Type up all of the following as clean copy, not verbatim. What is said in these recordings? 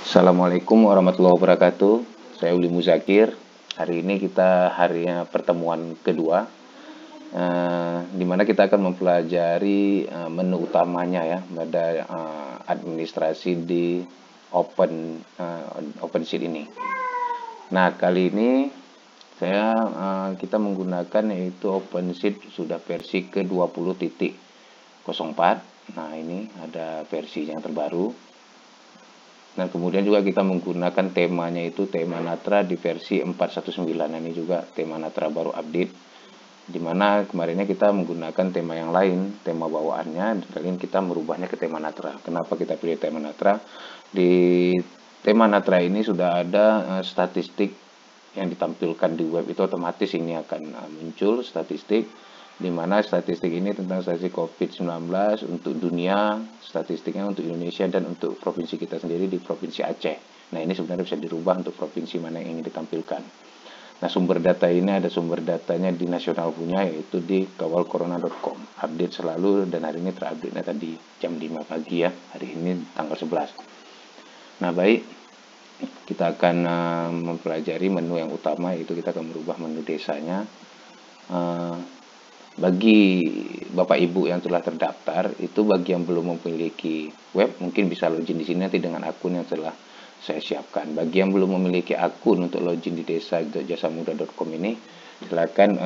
Assalamualaikum warahmatullahi wabarakatuh. Saya Uli Muzakir. Hari ini kita harinya pertemuan kedua, di mana kita akan mempelajari menu utamanya ya pada administrasi di OpenSheet ini. Nah, kali ini kita menggunakan yaitu OpenSheet sudah versi ke-20.04. Nah, ini ada versi yang terbaru. Nah, kemudian juga kita menggunakan temanya itu tema Natra di versi 419. Ini juga tema Natra baru update. Dimana kemarinnya kita menggunakan tema yang lain, tema bawaannya, kali ini kita merubahnya ke tema Natra. Kenapa kita pilih tema Natra? Di tema Natra ini sudah ada statistik yang ditampilkan di web, itu otomatis ini akan muncul statistik, di mana statistik ini tentang statistik COVID-19 untuk dunia, statistiknya untuk Indonesia dan untuk provinsi kita sendiri di Provinsi Aceh. Nah, ini sebenarnya bisa dirubah untuk provinsi mana yang ingin ditampilkan. Nah, sumber data ini ada sumber datanya di nasional punya, yaitu di kawalcorona.com. Update selalu, dan hari ini terupdate tadi jam 5 pagi ya, hari ini tanggal 11. Nah, baik, kita akan mempelajari menu yang utama, yaitu kita akan merubah menu desanya. Bagi Bapak Ibu yang telah terdaftar, itu bagi yang belum memiliki web, mungkin bisa login di sini nanti dengan akun yang telah saya siapkan. Bagi yang belum memiliki akun untuk login di desa.jasamuda.com ini, silakan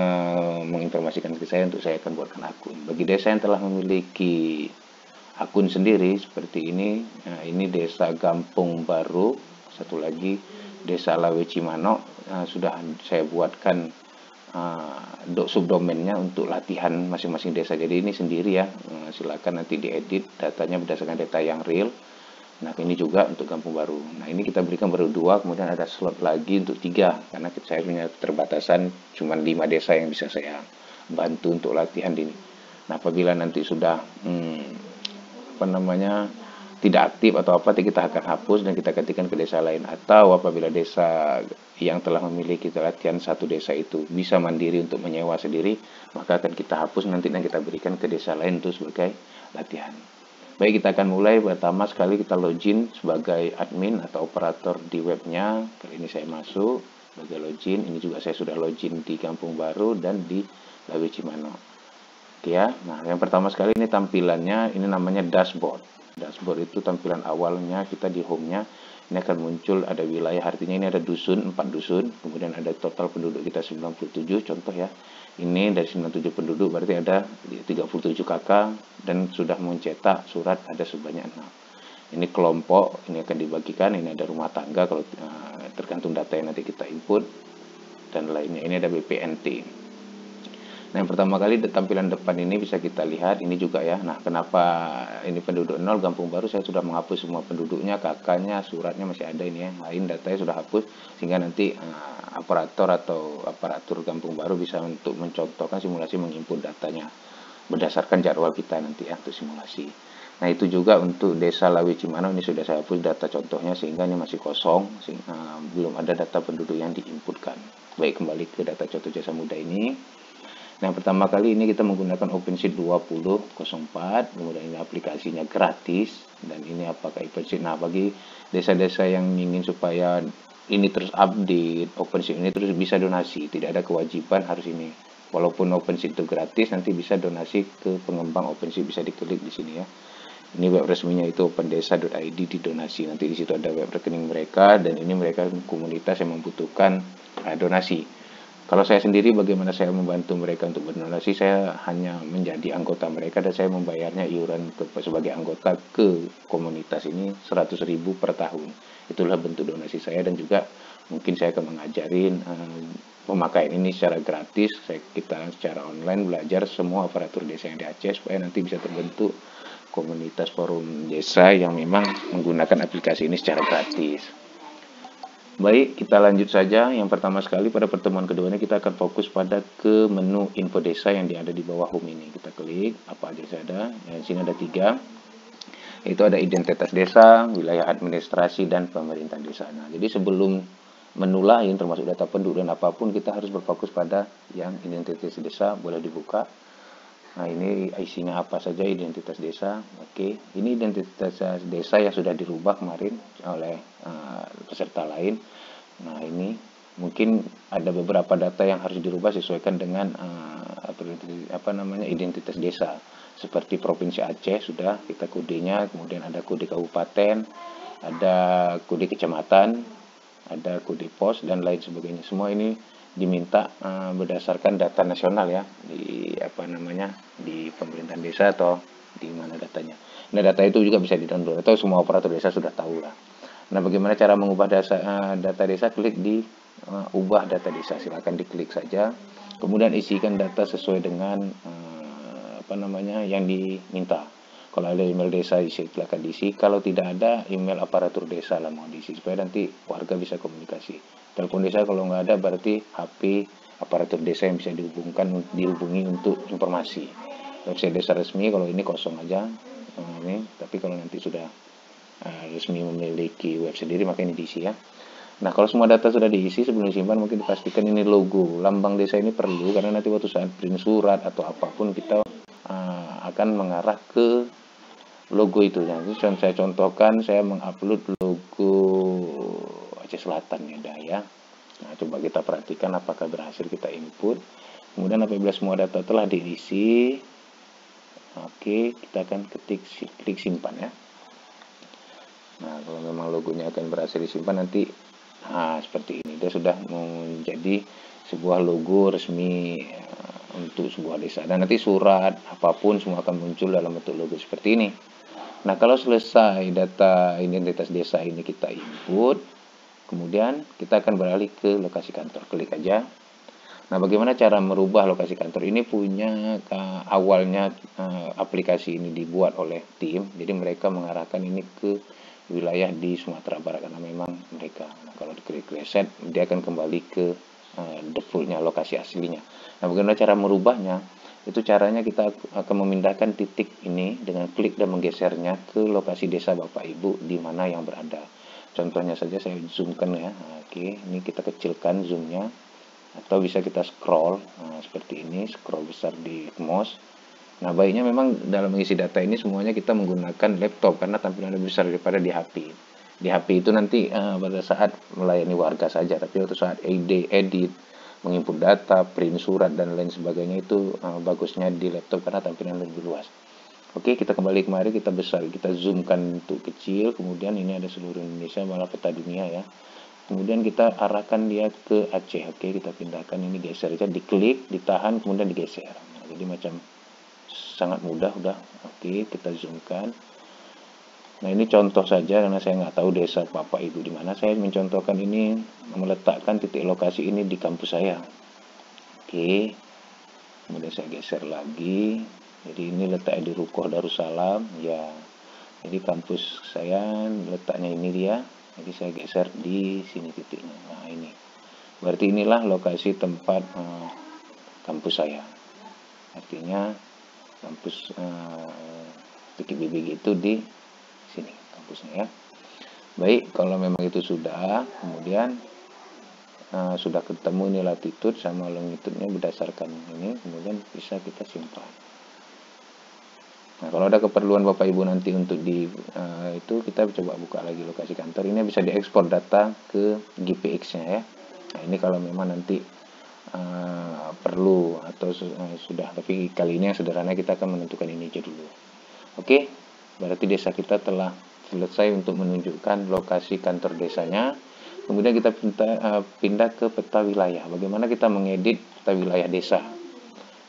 menginformasikan ke saya untuk saya akan buatkan akun. Bagi desa yang telah memiliki akun sendiri seperti ini, nah ini Desa Gampung Baru, satu lagi Desa Lawe Cimano, sudah saya buatkan subdomainnya untuk latihan masing-masing desa. Jadi ini sendiri ya, silakan nanti diedit datanya berdasarkan data yang real. Nah, ini juga untuk Kampung Baru. Nah, ini kita berikan baru 2, kemudian ada slot lagi untuk 3, karena saya punya keterbatasan cuma 5 desa yang bisa saya bantu untuk latihan ini. Nah, apabila nanti sudah tidak aktif atau apa, kita akan hapus dan kita gantikan ke desa lain. Atau apabila desa yang telah memiliki latihan satu desa itu bisa mandiri untuk menyewa sendiri, maka akan kita hapus nanti dan kita berikan ke desa lain itu sebagai latihan. Baik, kita akan mulai. Pertama sekali kita login sebagai admin atau operator di webnya. Kali ini saya masuk sebagai login. Ini juga saya sudah login di Kampung Baru dan di Lawe Cimano. Oke ya. Nah, yang pertama sekali ini tampilannya, ini namanya dashboard. Dashboard itu tampilan awalnya kita di home-nya. Ini akan muncul ada wilayah, artinya ini ada dusun, 4 dusun, kemudian ada total penduduk kita 97, contoh ya. Ini dari 97 penduduk berarti ada 37 kakak dan sudah mencetak surat ada sebanyak 6. Ini kelompok, ini akan dibagikan, ini ada rumah tangga kalau tergantung data yang nanti kita input dan lainnya. Ini ada BPNT. Nah, yang pertama kali tampilan depan ini bisa kita lihat, ini juga ya. Nah, kenapa ini penduduk 0, Kampung Baru saya sudah menghapus semua penduduknya, kakaknya, suratnya masih ada ini ya. Lain datanya sudah hapus, sehingga nanti aparatur Kampung Baru bisa untuk mencontohkan simulasi menginput datanya berdasarkan jadwal kita nanti ya untuk simulasi. Nah, itu juga untuk Desa Lawe Cimano, ini sudah saya hapus data contohnya sehingga ini masih kosong, belum ada data penduduk yang diinputkan. Baik, kembali ke data contoh Jasa Muda ini. Nah, pertama kali ini kita menggunakan OpenSheet 20.04, kemudian ini aplikasinya gratis, dan ini apakah OpenSheet. Nah, bagi desa-desa yang ingin supaya ini terus update, OpenSheet ini terus bisa donasi, tidak ada kewajiban harus ini. Walaupun OpenSheet itu gratis, nanti bisa donasi ke pengembang OpenSheet, bisa diklik di sini ya. Ini web resminya itu opendesa.id, didonasi. Nanti di situ ada web rekening mereka, dan ini mereka komunitas yang membutuhkan donasi. Kalau saya sendiri, bagaimana saya membantu mereka untuk berdonasi, saya hanya menjadi anggota mereka dan saya membayarnya iuran sebagai anggota ke komunitas ini 100.000 per tahun. Itulah bentuk donasi saya, dan juga mungkin saya akan mengajarin pemakaian ini secara gratis. Kita secara online belajar semua aparatur desa yang di Aceh supaya nanti bisa terbentuk komunitas forum desa yang memang menggunakan aplikasi ini secara gratis. Baik, kita lanjut saja. Yang pertama sekali pada pertemuan kedua ini kita akan fokus pada ke menu info desa yang ada di bawah home ini. Kita klik apa aja ada. Di sini ada 3. Itu ada identitas desa, wilayah administrasi, dan pemerintahan desa. Nah, jadi sebelum menu lain termasuk data penduduk dan apapun, kita harus berfokus pada yang identitas desa. Boleh dibuka. Nah, ini isinya apa saja identitas desa. Oke, ini identitas desa yang sudah dirubah kemarin oleh peserta lain. Nah, ini mungkin ada beberapa data yang harus dirubah sesuaikan dengan apa namanya identitas desa. Seperti Provinsi Aceh sudah kita kodenya, kemudian ada kode kabupaten, ada kode kecamatan, ada kode pos dan lain sebagainya. Semua ini diminta berdasarkan data nasional ya, di apa namanya, di pemerintahan desa atau di mana datanya. Nah, data itu juga bisa di-download atau semua operator desa sudah tahu lah. Nah, bagaimana cara mengubah data desa? Klik di ubah data desa, silakan diklik saja. Kemudian isikan data sesuai dengan apa namanya yang diminta. Kalau ada email desa silakan diisi. Kalau tidak ada, email aparatur desa lah mau diisi supaya nanti warga bisa komunikasi. Telepon desa kalau nggak ada berarti HP aparatur desa yang bisa dihubungi untuk informasi. Website desa resmi kalau ini kosong aja ini, tapi kalau nanti sudah resmi memiliki web sendiri maka ini diisi ya. Nah, kalau semua data sudah diisi sebelum disimpan mungkin dipastikan ini logo lambang desa ini perlu, karena nanti waktu saat print surat atau apapun kita akan mengarah ke logo itu. Jadi saya contohkan, saya mengupload logo Aceh Selatan ya. Nah, coba kita perhatikan apakah berhasil kita input. Kemudian apabila semua data telah diisi, oke, kita akan klik simpan ya. Nah, kalau memang logonya akan berhasil disimpan nanti seperti ini. Dia sudah menjadi sebuah logo resmi untuk sebuah desa. Dan nanti surat apapun semua akan muncul dalam bentuk logo seperti ini. Nah, kalau selesai data identitas desa ini kita input, kemudian kita akan beralih ke lokasi kantor. Klik aja. Nah, bagaimana cara merubah lokasi kantor? Ini punya awalnya aplikasi ini dibuat oleh tim. Jadi mereka mengarahkan ini ke wilayah di Sumatera Barat karena memang mereka. Nah, kalau diklik reset, dia akan kembali ke defaultnya lokasi aslinya. Nah, bagaimana cara merubahnya? Itu caranya kita akan memindahkan titik ini dengan klik dan menggesernya ke lokasi desa Bapak Ibu di mana yang berada. Contohnya saja saya zoomkan ya. Oke, ini kita kecilkan zoomnya atau bisa kita scroll seperti ini, scroll besar di mouse. Nah, baiknya memang dalam mengisi data ini semuanya kita menggunakan laptop karena tampilan lebih besar daripada di HP. Di HP itu nanti pada saat melayani warga saja, tapi waktu saat edit, menginput data, print surat dan lain sebagainya itu bagusnya di laptop karena tampilan lebih luas. Oke, kita kembali kemari, kita besar, kita zoomkan untuk kecil, kemudian ini ada seluruh Indonesia malah peta dunia ya. Kemudian kita arahkan dia ke Aceh. Oke, kita pindahkan ini, geser aja, diklik, ditahan, kemudian digeser. Nah, jadi macam sangat mudah udah. Oke, kita zoomkan. Nah, ini contoh saja karena saya nggak tahu desa Bapak Ibu di mana. Saya mencontohkan ini, meletakkan titik lokasi ini di kampus saya. Oke, kemudian saya geser lagi. Jadi ini letaknya di Rukoh Darussalam ya. Jadi kampus saya letaknya ini dia. Jadi saya geser di sini titiknya. Nah, ini. Berarti inilah lokasi tempat kampus saya. Artinya kampus titik BBG itu di sini kampusnya ya. Baik, kalau memang itu sudah, kemudian sudah ketemu ini latitude sama longitude-nya berdasarkan ini, kemudian bisa kita simpan. Nah, kalau ada keperluan Bapak Ibu nanti untuk itu kita coba buka lagi lokasi kantor. Ini bisa diekspor data ke GPX-nya ya. Nah, ini kalau memang nanti perlu atau sudah, tapi kali ini yang sederhana kita akan menentukan ini aja dulu. Oke, berarti desa kita telah selesai untuk menunjukkan lokasi kantor desanya. Kemudian kita pindah ke peta wilayah. Bagaimana kita mengedit peta wilayah desa?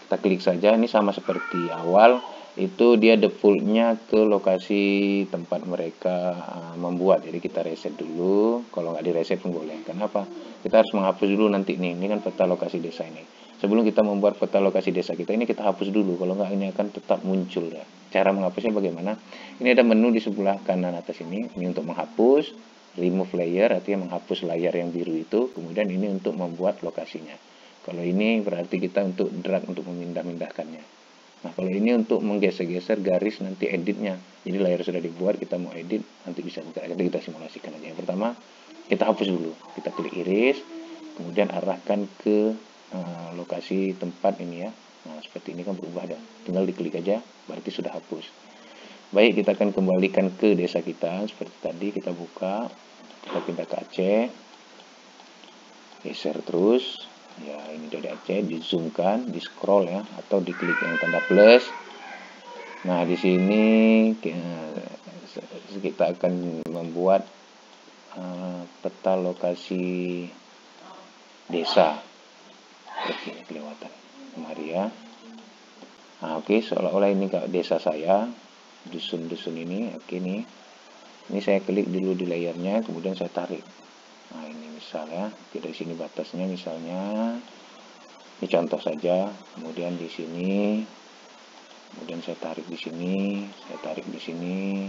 Kita klik saja, ini sama seperti awal, itu dia defaultnya ke lokasi tempat mereka membuat. Jadi kita reset dulu, kalau nggak di reset pun boleh. Kenapa? Kita harus menghapus dulu nanti nih, ini kan peta lokasi desa ini. Sebelum kita membuat peta lokasi desa kita ini, kita hapus dulu, kalau nggak ini akan tetap muncul ya. Cara menghapusnya bagaimana? Ini ada menu di sebelah kanan atas ini untuk menghapus, remove layer, artinya menghapus layar yang biru itu, kemudian ini untuk membuat lokasinya. Kalau ini berarti kita untuk drag untuk memindah-mindahkannya. Nah, kalau ini untuk menggeser-geser garis nanti editnya. Jadi layar sudah dibuat, kita mau edit, nanti bisa buka. Jadi kita simulasikan aja. Yang pertama, kita hapus dulu. Kita klik iris, kemudian arahkan ke lokasi tempat ini ya. Nah, seperti ini kan berubah dah. Tinggal diklik aja, berarti sudah hapus. Baik, kita akan kembalikan ke desa kita. Seperti tadi, kita buka, kita pindah ke Aceh, geser terus. Ya, ini dari Aceh, di zoomkan, di scroll ya, atau diklik yang tanda plus. Nah, di sini kita akan membuat peta lokasi desa. Seperti ini kelewatan. Mari ya. Nah, oke, seolah-olah ini desa saya, dusun-dusun ini. Oke nih. Ini saya klik dulu di layarnya, kemudian saya tarik. Nah, ini misalnya, dari sini batasnya misalnya, ini contoh saja. Kemudian di sini, kemudian saya tarik di sini, saya tarik di sini,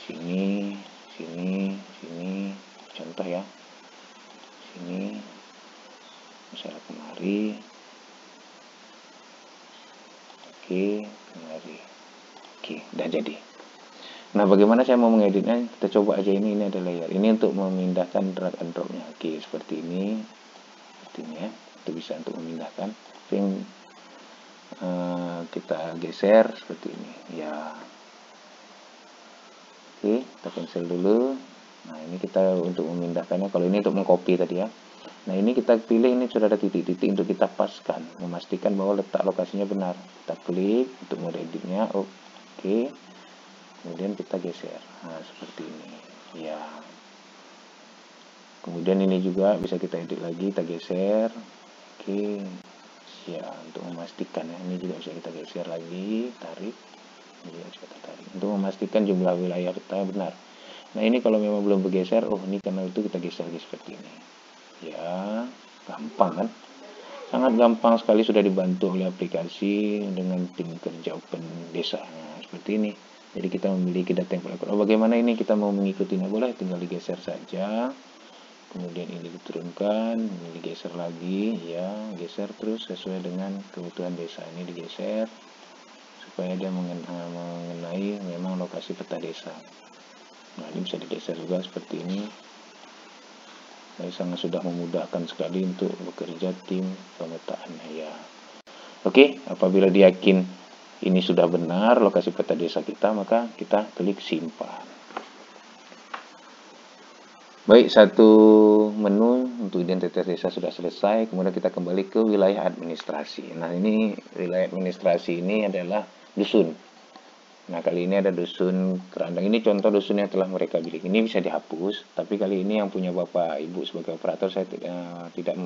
sini, sini, contoh ya. Sini, misalnya kemari. Oke, kemari. Oke, udah jadi. Nah, bagaimana saya mau mengeditnya? Kita coba aja ini ada layer. Ini untuk memindahkan drag and drop-nya. Oke, seperti ini. Seperti ini ya. Itu bisa untuk memindahkan. Yang kita geser seperti ini. Ya. Oke, kita cancel dulu. Nah, ini kita untuk memindahkannya. Kalau ini untuk mengcopy tadi ya. Nah, ini kita pilih, ini sudah ada titik-titik untuk kita paskan. Memastikan bahwa letak lokasinya benar. Kita klik untuk mode editnya. Oke. Kemudian kita geser. Nah, seperti ini. Ya. Kemudian ini juga bisa kita edit lagi, kita geser. Oke. Ya, untuk memastikan ya. Ini juga bisa kita geser lagi, tarik. Ini juga bisa kita tarik. Untuk memastikan jumlah wilayah kita benar. Nah, ini kalau memang belum bergeser, ini karena itu kita geser lagi seperti ini. Ya, gampang kan? Sangat gampang sekali, sudah dibantu oleh aplikasi dengan tim kerja Open Desa. Nah, seperti ini. Jadi kita memiliki data yang akurat. Bagaimana ini kita mau mengikutinya? Boleh, tinggal digeser saja. Kemudian ini diturunkan, ini digeser lagi, ya, geser terus sesuai dengan kebutuhan desa. Ini digeser supaya dia mengenai memang lokasi peta desa. Nah, ini bisa digeser juga seperti ini. Sangat sudah memudahkan sekali untuk bekerja tim pemetaannya ya. Oke, apabila diyakin ini sudah benar lokasi peta desa kita, maka kita klik simpan. Baik, satu menu untuk identitas desa sudah selesai. Kemudian kita kembali ke wilayah administrasi. Nah, ini wilayah administrasi ini adalah dusun. Nah, kali ini ada dusun Kerandang. Ini contoh dusun yang telah mereka pilih. Ini bisa dihapus, tapi kali ini yang punya Bapak Ibu sebagai operator, saya tidak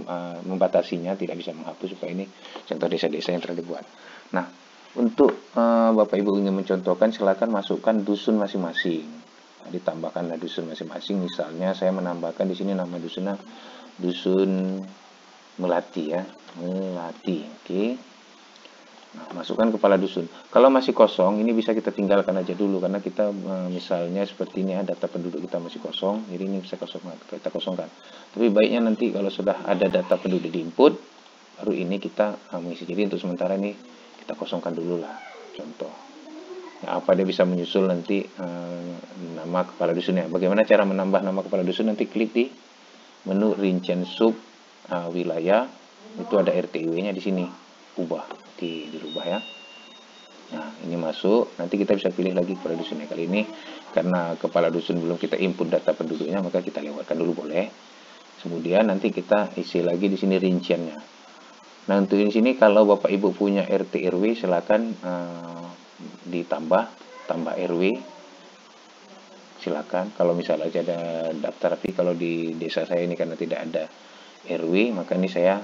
membatasinya, tidak bisa menghapus, supaya ini contoh desa-desa yang telah dibuat. Nah, untuk Bapak Ibu ingin mencontohkan, silakan masukkan dusun masing-masing. Nah, ditambahkanlah dusun masing-masing. Misalnya saya menambahkan di sini nama dusunnya dusun Melati ya, Melati. Oke. Nah, masukkan kepala dusun. Kalau masih kosong, ini bisa kita tinggalkan aja dulu, karena kita misalnya seperti ini ya, data penduduk kita masih kosong, jadi ini bisa kita kosongkan. Tapi baiknya nanti kalau sudah ada data penduduk di input, baru ini kita mengisi. Jadi untuk sementara ini kita kosongkan dulu lah. Contoh. Nah, apa dia bisa menyusul nanti nama kepala dusunnya. Bagaimana cara menambah nama kepala dusun? Nanti klik di menu rincian sub wilayah, itu ada RTW-nya di sini. Ubah, dirubah ya. Nah, ini masuk, nanti kita bisa pilih lagi kepala dusunnya. Kali ini karena kepala dusun belum kita input data penduduknya, maka kita lewatkan dulu boleh. Kemudian nanti kita isi lagi di sini rinciannya. Nah, untuk di sini kalau Bapak Ibu punya RT RW, silakan tambah RW. Silakan. Kalau misalnya aja ada daftar, tapi kalau di desa saya ini karena tidak ada RW, maka ini saya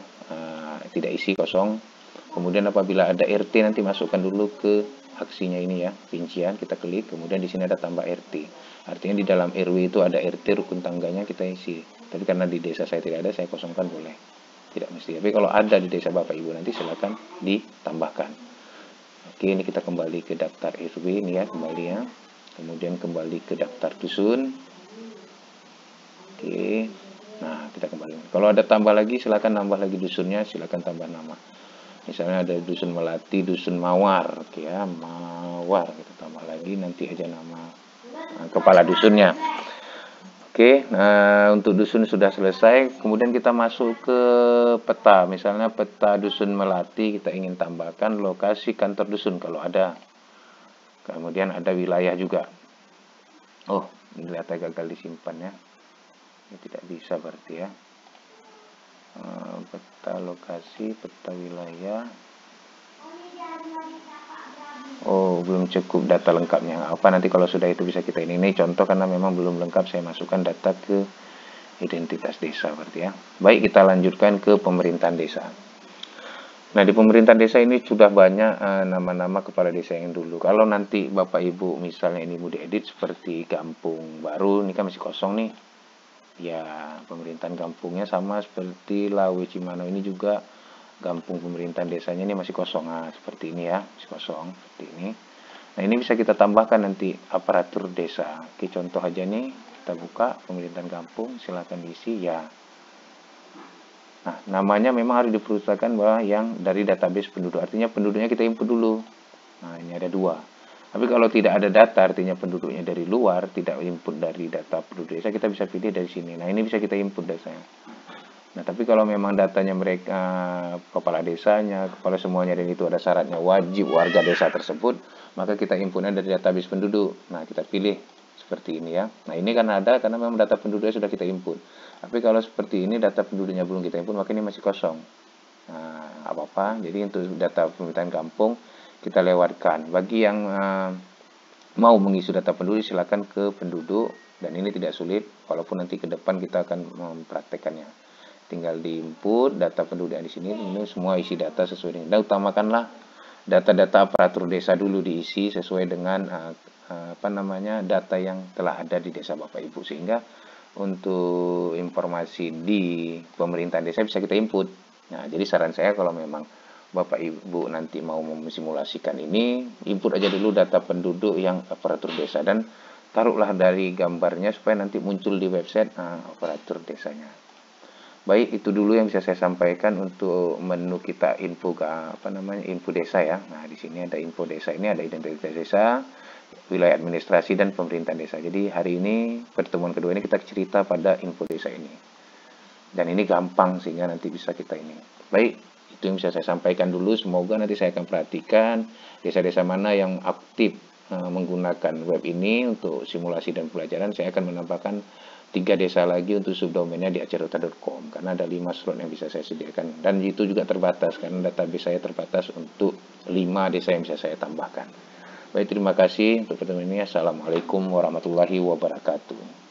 tidak isi, kosong. Kemudian apabila ada RT, nanti masukkan dulu ke aksinya ini ya, rincian, kita klik, kemudian di sini ada tambah RT. Artinya di dalam RW itu ada RT, rukun tangganya kita isi. Tapi karena di desa saya tidak ada, saya kosongkan boleh. Tidak mesti. Tapi kalau ada di desa Bapak Ibu, nanti silakan ditambahkan. Oke, ini kita kembali ke daftar RW ini ya, kembali ya. Kemudian kembali ke daftar dusun. Oke. Nah, kita kembali. Kalau ada tambah lagi, silakan nambah lagi dusunnya, silakan tambah nama. Misalnya ada dusun Melati, dusun Mawar, oke ya, Mawar, kita tambah lagi nanti aja nama kepala dusunnya. Oke, nah untuk dusun sudah selesai, kemudian kita masuk ke peta. Misalnya peta dusun Melati, kita ingin tambahkan lokasi kantor dusun kalau ada. Kemudian ada wilayah juga. Oh, ini data gagal disimpan ya. Ini tidak bisa berarti ya. Peta lokasi, peta wilayah. Oh, belum cukup data lengkapnya. Apa nanti kalau sudah itu bisa kita ini contoh karena memang belum lengkap saya masukkan data ke identitas desa berarti ya. Baik, kita lanjutkan ke pemerintahan desa. Nah, di pemerintahan desa ini sudah banyak nama-nama kepala desa yang dulu. Kalau nanti Bapak Ibu misalnya ini mau diedit seperti kampung baru, ini kan masih kosong nih. Ya, pemerintahan kampungnya sama seperti Lawe Cimano ini juga kampung pemerintahan desanya ini masih kosong. Nah, seperti ini ya, masih kosong seperti ini. Nah, ini bisa kita tambahkan nanti aparatur desa. Oke, contoh aja nih, kita buka pemerintahan kampung, silakan diisi ya. Nah, namanya memang harus diperuntukkan bahwa yang dari database penduduk. Artinya penduduknya kita input dulu. Nah, ini ada dua. Tapi kalau tidak ada data, artinya penduduknya dari luar, tidak input dari data penduduk desa, kita bisa pilih dari sini. Nah, ini bisa kita input desanya. Nah, tapi kalau memang datanya mereka, kepala desanya, kepala semuanya, dan itu ada syaratnya wajib warga desa tersebut, maka kita inputnya dari database penduduk. Nah, kita pilih seperti ini ya. Nah, ini kan ada karena memang data penduduknya sudah kita input. Tapi kalau seperti ini data penduduknya belum kita input, maka ini masih kosong. Nah, apa-apa. Jadi untuk data pemerintahan kampung kita lewatkan. Bagi yang mau mengisi data penduduk silakan ke penduduk, dan ini tidak sulit walaupun nanti ke depan kita akan mempraktekannya. Tinggal di input data penduduk yang di sini, ini semua isi data sesuai dengan, dan utamakanlah data-data aparatur desa dulu diisi sesuai dengan data yang telah ada di desa Bapak Ibu, sehingga untuk informasi di pemerintahan desa bisa kita input. Nah, jadi saran saya kalau memang Bapak Ibu nanti mau memsimulasikan ini, input aja dulu data penduduk yang aparatur desa dan taruhlah dari gambarnya supaya nanti muncul di website aparatur desanya. Baik, itu dulu yang bisa saya sampaikan untuk menu kita info info desa ya. Nah, di sini ada info desa, ini ada identitas desa, wilayah administrasi dan pemerintahan desa. Jadi hari ini pertemuan kedua ini kita cerita pada info desa ini. Dan ini gampang sehingga nanti bisa kita ini. Baik, itu yang bisa saya sampaikan dulu. Semoga nanti saya akan perhatikan desa-desa mana yang aktif menggunakan web ini untuk simulasi dan pelajaran. Saya akan menambahkan 3 desa lagi untuk subdomainnya di acerota.com karena ada 5 slot yang bisa saya sediakan, dan itu juga terbatas karena database saya terbatas untuk 5 desa yang bisa saya tambahkan. Baik, terima kasih untuk pertemuan ini. Assalamualaikum warahmatullahi wabarakatuh.